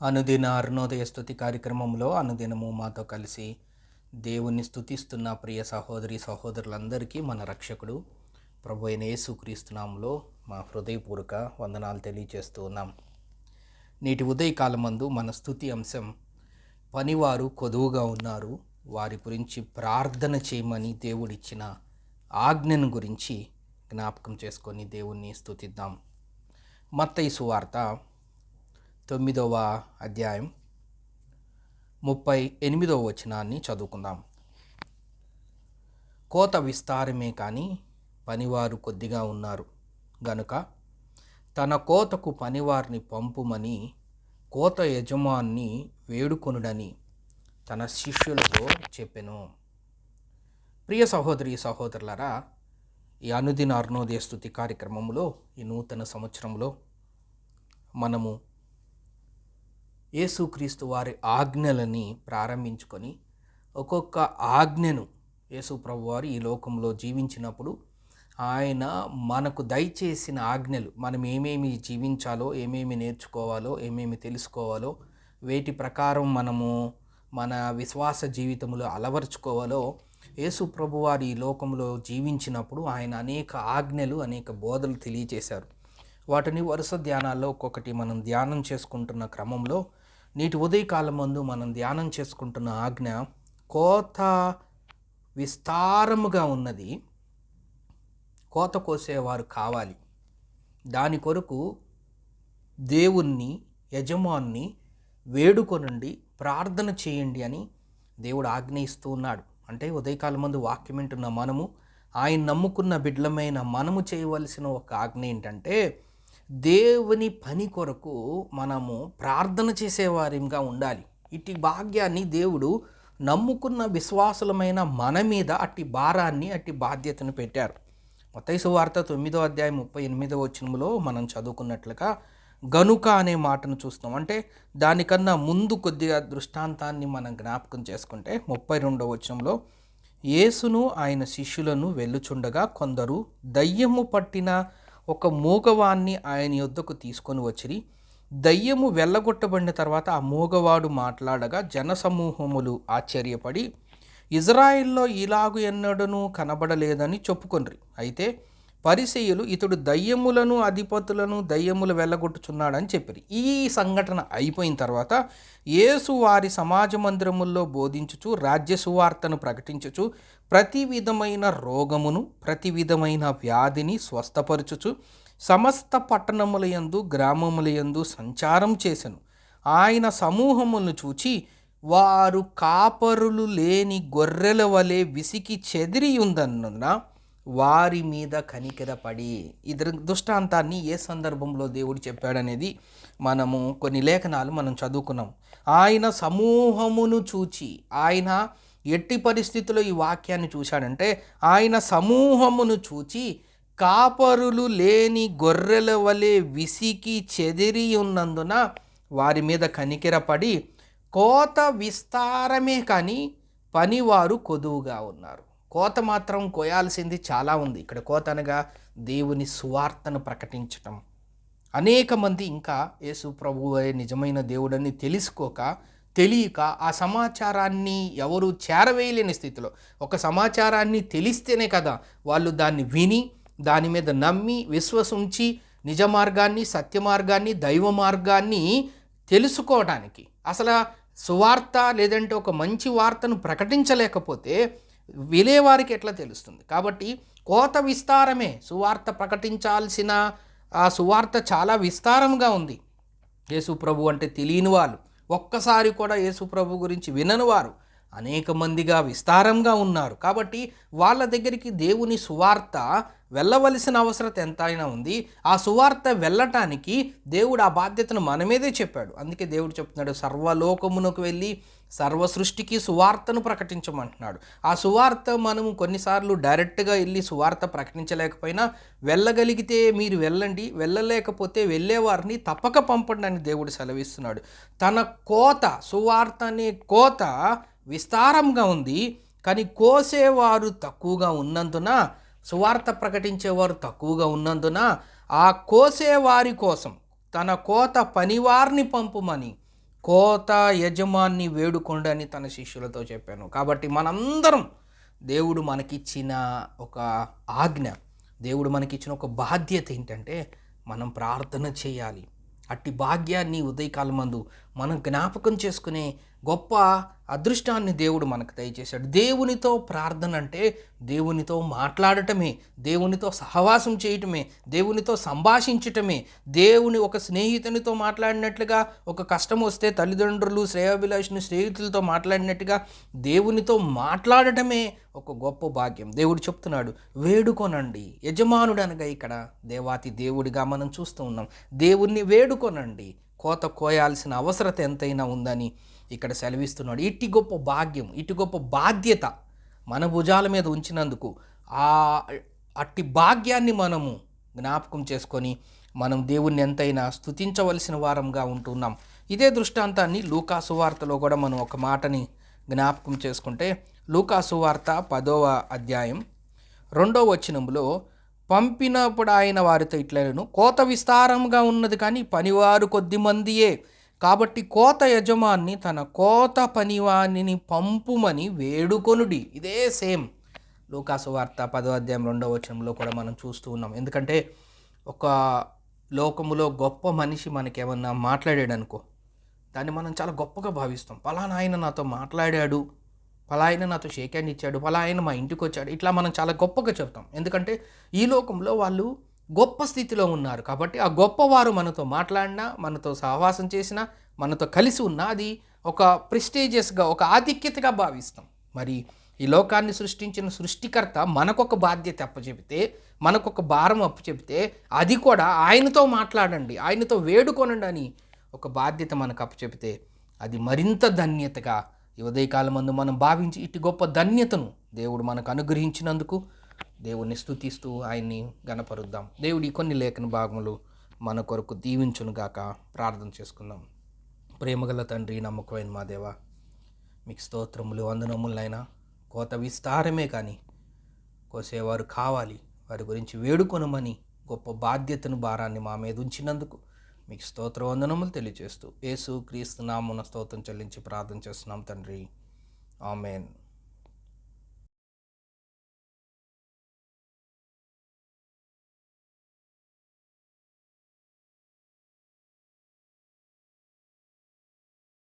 అనుదిన అరుణోదయ స్తుతి కార్యక్రమంలో అనుదినము మాతో కలిసి దేవుణ్ణి స్తుతిస్తున్న ప్రియ సహోదరి సహోదరులందరికీ మన రక్షకుడు ప్రభు అయిన యేసుక్రీస్తు నామములో మా హృదయపూర్వక వందనాలు తెలియజేస్తూ ఉన్నాం. నేటి ఉదయకాలమందు మన స్తుతి అంశం పనివారు కొదువుగా ఉన్నారు, వారి గురించి ప్రార్థన చేయమని దేవుడిచ్చిన ఆజ్ఞను గురించి జ్ఞాపకం చేసుకొని దేవుణ్ణి స్తుతిద్దాం. మత్తయి సువార్త 9వ అధ్యాయం 38వ వచనాన్ని చదువుకుందాం. కోత విస్తారమే కానీ పనివారు కొద్దిగా ఉన్నారు గనుక తన కోతకు పనివారిని పంపుమని కోత యజమాని వేడుకొనుడని తన శిష్యులతో చెప్పెను. ప్రియ సహోదరి సహోదరులారా, ఈ అనుదిన అరుణోదయ స్తుతి కార్యక్రమంలో ఈ నూతన సంవత్సరంలో మనము యేసుక్రీస్తు వారి ఆజ్ఞలని ప్రారంభించుకొని ఒక్కొక్క ఆజ్ఞను యేసు ప్రభువారు ఈ లోకంలో జీవించినప్పుడు ఆయన మనకు దయచేసిన ఆజ్ఞలు, మనం ఏమేమి జీవించాలో, ఏమేమి నేర్చుకోవాలో, ఏమేమి తెలుసుకోవాలో, వేటి ప్రకారం మనము మన విశ్వాస జీవితంలో అలవర్చుకోవాలో యేసు ప్రభువారు ఈ లోకంలో జీవించినప్పుడు ఆయన అనేక ఆజ్ఞలు, అనేక బోధలు తెలియజేశారు. వాటిని వరుస ధ్యానాల్లో ఒక్కొక్కటి మనం ధ్యానం చేసుకుంటున్న క్రమంలో నేటి ఉదయకాలం ముందు మనం ధ్యానం చేసుకుంటున్న ఆజ్ఞ కోత విస్తారముగా ఉన్నది, కోత కోసేవారు కావాలి, దాని కొరకు దేవుణ్ణి యజమాన్ని వేడుకొనండి, ప్రార్థన చేయండి అని దేవుడు ఆజ్ఞ ఇస్తూ ఉన్నాడు. అంటే ఉదయకాలం ముందు వాక్యం వింటున్న మనము, ఆయన నమ్ముకున్న బిడ్డలమైన మనము చేయవలసిన ఒక ఆజ్ఞ ఏంటంటే దేవుని పని కొరకు మనము ప్రార్థన చేసేవారిగా ఉండాలి. ఇట్టి భాగ్యాన్ని దేవుడు నమ్ముకున్న విశ్వాసులమైన మన మీద అట్టి భారాన్ని, అట్టి బాధ్యతను పెట్టారు. మత్తయి సువార్త 9వ అధ్యాయం 38వ వచనంలో మనం చదువుకున్నట్లుగా గనుక అనే మాటను చూస్తాం. అంటే దానికన్నా ముందు కొద్దిగా దృష్టాంతాన్ని మనం జ్ఞాపకం చేసుకుంటే 32వ వచనంలో యేసును ఆయన శిష్యులను వెళ్ళుచుండగా కొందరు దయ్యము పట్టిన ఒక మూగవాణ్ణి ఆయన యొద్దకు తీసుకొని వచ్చిరి. దయ్యము వెళ్ళగొట్టబడిన తర్వాత ఆ మూగవాడు మాట్లాడగా జనసమూహములు ఆశ్చర్యపడి ఇజ్రాయిల్లో ఇలాగు ఎన్నడూ కనబడలేదని చెప్పుకొనిరి. అయితే పరిసయ్యులు ఇతడు దయ్యములను అధిపతులను దయ్యములు వెళ్ళగొట్టుచున్నాడని చెప్పిరి. ఈ సంఘటన అయిపోయిన తర్వాత యేసు వారి సమాజ మందిరముల్లో బోధించుచు రాజ్య సువార్తను ప్రకటించుచు ప్రతి విధమైన రోగమును ప్రతి విధమైన వ్యాధిని స్వస్థపరచుచు సమస్త పట్టణములయందు గ్రామములయందు సంచారం చేసెను. ఆయన సమూహములను చూచి వారు కాపరులు లేని గొర్రెల వలె విసికి చెదిరి ఉందన్నందున వారి మీద కనికరపడి, ఈ దృష్టాంతాన్ని ఏ సందర్భంలో దేవుడు చెప్పాడనేది మనము కొన్ని లేఖనాలు మనం చదువుకున్నాం. ఆయన సమూహమును చూచి, ఆయన ఎట్టి పరిస్థితుల్లో ఈ వాక్యాన్ని చూశాడంటే ఆయన సమూహమును చూచి కాపరులు లేని గొర్రెల వలె విసికి చెదిరి ఉన్నందున వారి మీద కనికరపడి కోత విస్తారమే కానీ పనివారు కొదువుగా ఉన్నారు. కోత మాత్రం కోయాల్సింది చాలా ఉంది. ఇక్కడ కోత అనగా దేవుని సువార్తను ప్రకటించటం. అనేక మంది ఇంకా యేసు ప్రభువే నిజమైన దేవుడని తెలియక ఆ సమాచారాన్ని ఎవరు చేరవేయలేని స్థితిలో, ఒక సమాచారాన్ని తెలిస్తేనే కదా వాళ్ళు దాన్ని విని దాని మీద నమ్మి విశ్వసించి నిజ మార్గాన్ని, సత్య మార్గాన్ని, దైవ మార్గాన్ని తెలుసుకోవడానికి, అసలు సువార్త లేదంటే ఒక మంచి వార్తను ప్రకటించలేకపోతే వినేవారికి ఎట్లా తెలుస్తుంది? కాబట్టి కోత విస్తారమే, సువార్త ప్రకటించాల్సిన ఆ సువార్త చాలా విస్తారంగా ఉంది. యేసు ప్రభు అంటే తెలియని వాళ్ళు, ఒక్కసారి కూడా యేసు ప్రభు గురించి వినని వారు అనేక మందిగా విస్తారంగా ఉన్నారు. కాబట్టి వాళ్ళ దగ్గరికి దేవుని సువార్త వెళ్ళవలసిన అవసరత ఎంతైనా ఉంది. ఆ సువార్త వెళ్ళటానికి దేవుడు ఆ బాధ్యతను మన మీదే చెప్పాడు. అందుకే దేవుడు చెప్తున్నాడు, సర్వలోకమునకు వెళ్ళి సర్వ సృష్టికి సువార్తను ప్రకటించమంటున్నాడు. ఆ సువార్త మనము కొన్నిసార్లు డైరెక్ట్గా వెళ్ళి సువార్త ప్రకటించలేకపోయినా వెళ్ళగలిగితే మీరు వెళ్ళండి, వెళ్ళలేకపోతే వెళ్ళేవారిని తప్పక పంపండి అని దేవుడు సెలవిస్తున్నాడు. తన కోత, సువార్త అనే కోత విస్తారంగా ఉంది, కానీ కోసేవారు తక్కువగా ఉన్నందున, సువార్త ప్రకటించేవారు తక్కువగా ఉన్నందున ఆ కోసేవారి కోసం తన కోత పనివారిని పంపుమని కోత యజమాన్ని వేడుకోండి అని తన శిష్యులతో చెప్పాను. కాబట్టి మనందరం దేవుడు మనకిచ్చిన ఒక ఆజ్ఞ, దేవుడు మనకిచ్చిన ఒక బాధ్యత ఏంటంటే మనం ప్రార్థన చేయాలి. అట్టి భాగ్యాన్ని ఉదయకాలమందు మనం జ్ఞాపకం చేసుకునే గొప్ప అదృష్టాన్ని దేవుడు మనకు దయచేశాడు. దేవునితో ప్రార్థన అంటే దేవునితో మాట్లాడటమే, దేవునితో సహవాసం చేయటమే, దేవునితో సంభాషించటమే. దేవుని ఒక స్నేహితునితో మాట్లాడినట్లుగా, ఒక కష్టం వస్తే తల్లిదండ్రులు, శ్రేయోభిలాషుని స్నేహితులతో మాట్లాడినట్టుగా దేవునితో మాట్లాడటమే ఒక గొప్ప భాగ్యం. దేవుడు చెప్తున్నాడు, వేడుకొనండి. యజమానుడు అనగా ఇక్కడ దేవాతి దేవుడిగా మనం చూస్తూ ఉన్నాం. దేవుణ్ణి వేడుకొనండి. కోత కోయాల్సిన అవసరత ఎంతైనా ఉందని ఇక్కడ సెలవిస్తున్నాడు. ఇట్టి గొప్ప భాగ్యం, ఇటు గొప్ప బాధ్యత మన భుజాల మీద ఉంచినందుకు ఆ అట్టి భాగ్యాన్ని మనము జ్ఞాపకం చేసుకొని మనం దేవుణ్ణి ఎంతైనా స్తుతించవలసిన వారంగా ఉంటున్నాం. ఇదే దృష్టాంతాన్ని లూకా సువార్తలో కూడా మనం ఒక మాటని జ్ఞాపకం చేసుకుంటే, లూకా సువార్త 10వ అధ్యాయం 2వ వచనంలో, పంపినప్పుడు ఆయన వారితో ఇట్లనెను, కోత విస్తారంగా ఉన్నది కానీ పనివారు కొద్దిమందియే, కాబట్టి కోత యజమాని తన కోత పనివానిని పంపుమని వేడుకొనుడి. ఇదే సేమ్ లూకా సువార్త 10వ అధ్యాయం 2వ వచనంలో కూడా మనం చూస్తూ ఉన్నాం. ఎందుకంటే ఒక లోకములో గొప్ప మనిషి మనకేమన్నా మాట్లాడాడు అనుకో, దాన్ని మనం చాలా గొప్పగా భావిస్తాం. పలానా ఆయన నాతో మాట్లాడాడు, పలాయన నాతో షేక్ హ్యాండ్ ఇచ్చాడు, పలాయన మా ఇంటికి వచ్చాడు, ఇట్లా మనం చాలా గొప్పగా చెప్తాం. ఎందుకంటే ఈ లోకంలో వాళ్ళు గొప్ప స్థితిలో ఉన్నారు. కాబట్టి ఆ గొప్పవారు మనతో మాట్లాడినా, మనతో సహవాసం చేసినా, మనతో కలిసి ఉన్నా అది ఒక ప్రెస్టీజియస్గా, ఒక ఆధిక్యతగా భావిస్తాం. మరి ఈ లోకాన్ని సృష్టించిన సృష్టికర్త మనకొక బాధ్యత అప్పచెబితే, మనకొక భారం అప్పచెబితే, అది కూడా ఆయనతో మాట్లాడండి, ఆయనతో వేడుకొనండి అని ఒక బాధ్యత మనకు అప్పచెబితే, అది మరింత ధన్యతగా ఈ ఉదయకాలమందు మనం భావించి ఇటు గొప్ప ధన్యతను దేవుడు మనకు అనుగ్రహించినందుకు దేవుణ్ణి స్తుతిస్తూ ఆయన్ని గణపరుద్దాం. దేవుడి కొన్ని లేఖన భాగములు మన కొరకు దీవించునుగాక. ప్రార్థన చేసుకుందాం. ప్రేమగల తండ్రి, నమ్మకమైన మా దేవ, మీకు స్తోత్రములు, వందనములైనా. కోత విస్తారమే కానీ కోసేవారు కావాలి, వారి గురించి వేడుకొనమని గొప్ప బాధ్యతను, భారాన్ని మా మీద ఉంచినందుకు మీకు స్తోత్ర వందనములు తెలియజేస్తూ యేసు క్రీస్తు నామమున స్తోత్రం చెల్లించి ప్రార్థన చేస్తున్నాం తండ్రి. ఆమేన్.